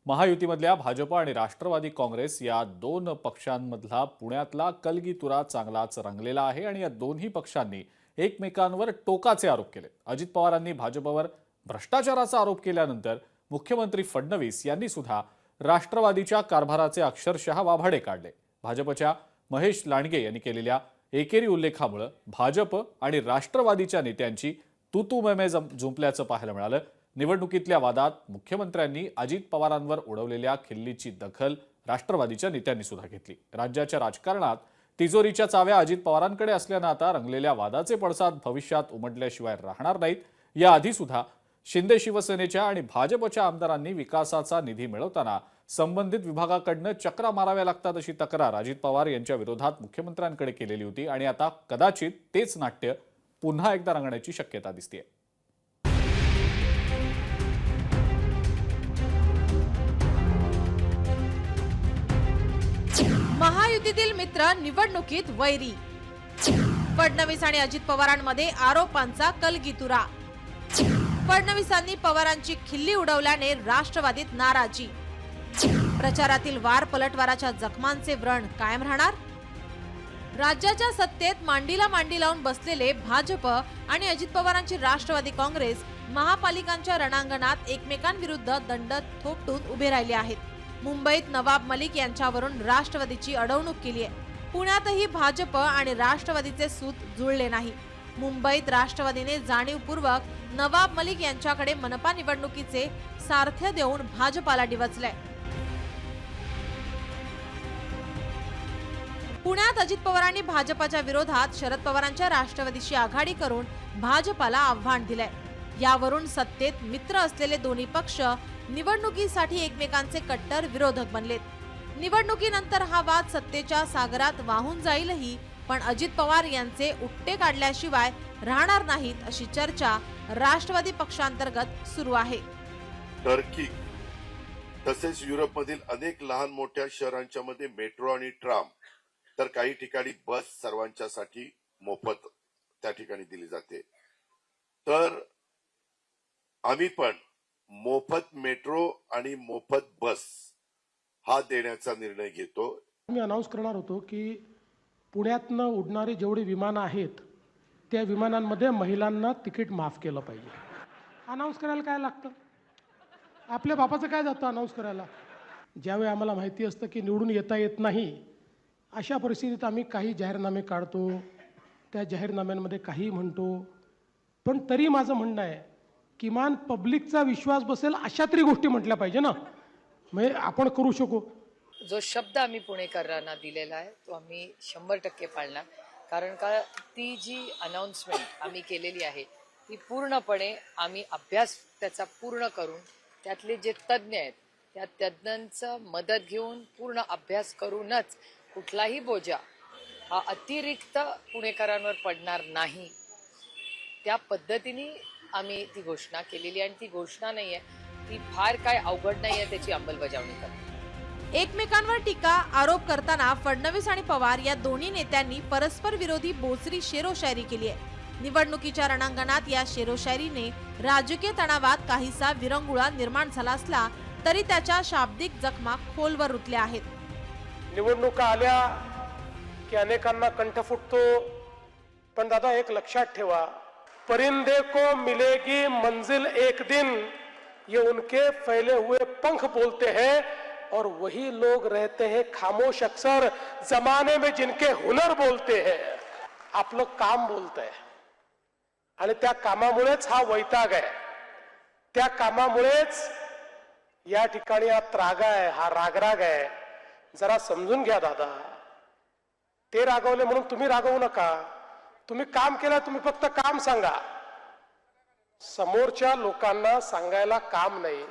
महायुतीमधल्या भाजप आणि राष्ट्रवादी काँग्रेस या दोन पक्षांमधला पुण्यातला कलगीतुरा चांगलाच रंगलेला आहे आणि या दोन्ही पक्षांनी एकमेकांवर टोकाचे आरोप केले। अजित पवारांनी भाजपवर भ्रष्टाचाराचा आरोप केल्यानंतर मुख्यमंत्री फडणवीस यांनी सुद्धा राष्ट्रवादीच्या कारभाराचे अक्षरशः वाभाडे काढले। भाजपच्या महेश लांडगे यांनी केलेल्या एकेरी उल्लेखामुळे भाजप आणि राष्ट्रवादीच्या नेत्यांची तूतूमेमे जुंपल्याचं पाहायला मिळालं। निवडणुकीतल्या वादात मुख्यमंत्र्यांनी अजित पवारांवर उडवलेल्या खिल्लीची दखल राष्ट्रवादीच्या नेत्यांनी सुद्धा घेतली। राज्याच्या राजकारणात तिजोरीच्या चाव्या अजित पवारांकडे असल्यानं आता रंगलेल्या वादाचे पडसाद भविष्यात उमटल्याशिवाय राहणार नाहीत। याआधी सुद्धा शिंदे शिवसेनेच्या आणि भाजपच्या आमदारांनी विकासाचा निधी मिळवताना संबंधित विभागाकडून चक्रा माराव्या लागतात अशी तक्रार अजित पवार यांच्या विरोधात मुख्यमंत्र्यांकडे केलेली होती आणि आता कदाचित तेच नाट्य पुन्हा एकदा रंगण्याची शक्यता दिसतेय। महायुतीतील मित्र निवडणुकीत वैरी। फडणवीस आणि अजित पवारांमध्ये आरोपांचा कलगीतुरा। फडणवीसांनी पवारांची खिल्ली उडवल्याने राष्ट्रवादीत नाराजी। प्रचारातील वार पलटवाराच्या जखमांचे व्रण कायम राहणार। राज्याच्या सत्तेत मांडीला मांडी लावून बसलेले भाजप आणि अजित पवारांची राष्ट्रवादी काँग्रेस महापालिकांच्या रणांगणात एकमेकांविरुद्ध दंड थोपटून उभे राहिले आहेत। मुंबईत नवाब मलिक यांच्यावरून राष्ट्रवादीची अडवणूक केली आहे। पुण्यातही भाजप आणि राष्ट्रवादीचे सूत जुळले नाही। मुंबईत राष्ट्रवादीने जाणीवपूर्वक नवाब मलिक यांच्याकडे मनपा निवडणुकीचे सारथ्य देऊन भाजपाला डिवचलंय। पुण्यात अजित पवारांनी भाजपाच्या विरोधात शरद पवारांच्या राष्ट्रवादीशी आघाडी करून भाजपाला आव्हान दिलंय। यावरून सत्तेत मित्र असलेले दोन्ही पक्ष निवडणुकीसाठी एकमेकांचे कट्टर विरोधक बनलेत। निवडणुकीनंतर हा वाद सत्तेच्या सागरात वाहून जाईलही, पण अजित पवार यांचे उट्टे काढल्याशिवाय राहणार नाहीत अशी चर्चा राष्ट्रवादी पक्षांतर्गत सुरू आहे। टर्की तसेच युरोपमधील अनेक लहान मोठ्या शहरांच्या मध्ये मेट्रो आणि ट्राम तर काही ठिकाणी बस सर्वांच्यासाठी मोफत त्या ठिकाणी दिली जाते। तर आम्ही पण मोफत मेट्रो आणि मोफत बस हा देण्याचा निर्णय घेतो। मी अनाउन्स करणार होतो की पुण्यातनं उडणारे जेवढे विमानं आहेत त्या विमानांमध्ये महिलांना तिकीट माफ केलं पाहिजे। अनाउन्स करायला काय लागतं? आपल्या बापाचं काय जातं अनाउन्स करायला? ज्यावेळी आम्हाला माहिती असतं की निवडून येता येत नाही, अशा परिस्थितीत आम्ही काही जाहीरनामे काढतो, त्या जाहीरनाम्यांमध्ये काही म्हणतो, पण तरी माझं म्हणणं आहे किमान पब्लिकचा विश्वास बसेल अशा तरी गोष्टी म्हटल्या पाहिजे ना, म्हणजे आपण करू शकू। जो शब्द आम्ही पुणेकरांना दिलेला आहे तो आम्ही 100% पाळणार। कारण का ती जी अनाउन्समेंट आम्ही केलेली आहे ती पूर्णपणे आम्ही अभ्यास त्याचा पूर्ण करून त्यातले जे तज्ज्ञ आहेत त्या तज्ज्ञांचं मदत घेऊन पूर्ण अभ्यास करूनच कुठलाही बोजा हा अतिरिक्त पुणेकरांवर पडणार नाही, त्या पद्धतीने आम्ही ती घोषणा केलेली आणि ती घोषणा नाहीये, ती फार काय अवघड नाहीये त्याची अंमलबजावणी करणे। एकमेकांवर टीका आरोप करताना फडणवीस आणि पवार या दोन्ही नेत्यांनी परस्पर विरोधी बोचरी शेरोशायरी केली आहे। निवडणुकीच्या रणांगणात या शेरोशायरीने राजकीय तणावात काहीसा विरंगुळा निर्माण झाला असला तरी त्याच्या शाब्दिक जखमा खोलवर रुतल्या आहेत। निवडणुका आल्या की अनेकांना कंठ फुटतो, पण दादा एक लक्षात ठेवा, परिंदे को मिलेगी मंजिल एक दिन, ये उनके फैले हुए पंख बोलते हैं और वही लोग रहते हैं खामोश अक्सर जमाने में जिनके हुनर बोलते हैं। आपलं काम बोलतंय आणि त्या कामामुळेच हा वैताग आहे, त्या कामामुळेच या ठिकाणी हा त्राग आहे, हा रागराग आहे। जरा समजून घ्या दादा, ते रागवले म्हणून तुम्ही रागवू नका। तुम्ही काम केलं, तुम्ही फक्त काम सांगा, समोरच्या लोकांना सांगायला काम नाही।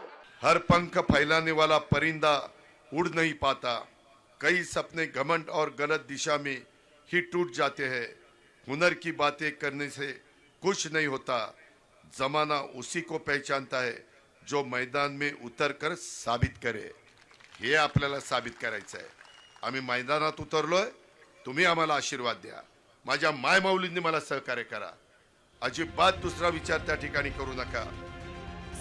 हर पंख फैलाने वाला परिंदा उड़ नहीं पाता, कई सपने घमंड और गलत दिशा में ही टूट जाते हैं। हुनर की बातें करने से कुछ नहीं होता, जमाना उसी को पहचानता है जो मैदान में उतरकर साबित करे। हे आपल्याला साबित करायचं आहे। आम्ही मैदानात उतरलोय, तुम्ही आम्हाला आशीर्वाद द्या, माझ्या मायमाऊलींनी मला सहकार्य करा। अजिबात दुसरा विचार त्या ठिकाणी करू नका।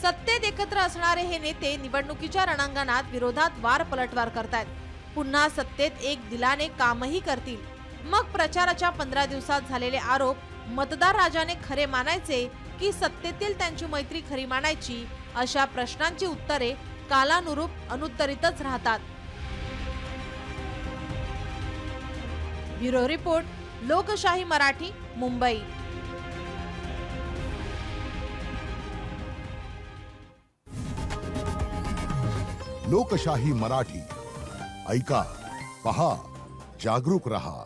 सत्तेत एकत्र असणारे हे नेते निवडणुकीच्या रणांगणात विरोधात वार पलटवार करतायत. पुन्हा सत्तेत एक दिलाने कामही करतील. मग प्रचाराच्या 15 दिवसात झालेले आरोप मतदार राजाने खरे मानायचे की सत्तेतील त्यांची मैत्री खरी मानायची, अशा प्रश्नांची उत्तरे कालानुरूप अनुत्तरितच राहतात. ब्युरो रिपोर्ट, लोकशाही मराठी, मुंबई. लोकशाही मराठी ऐका, पहा, जागरूक रहा.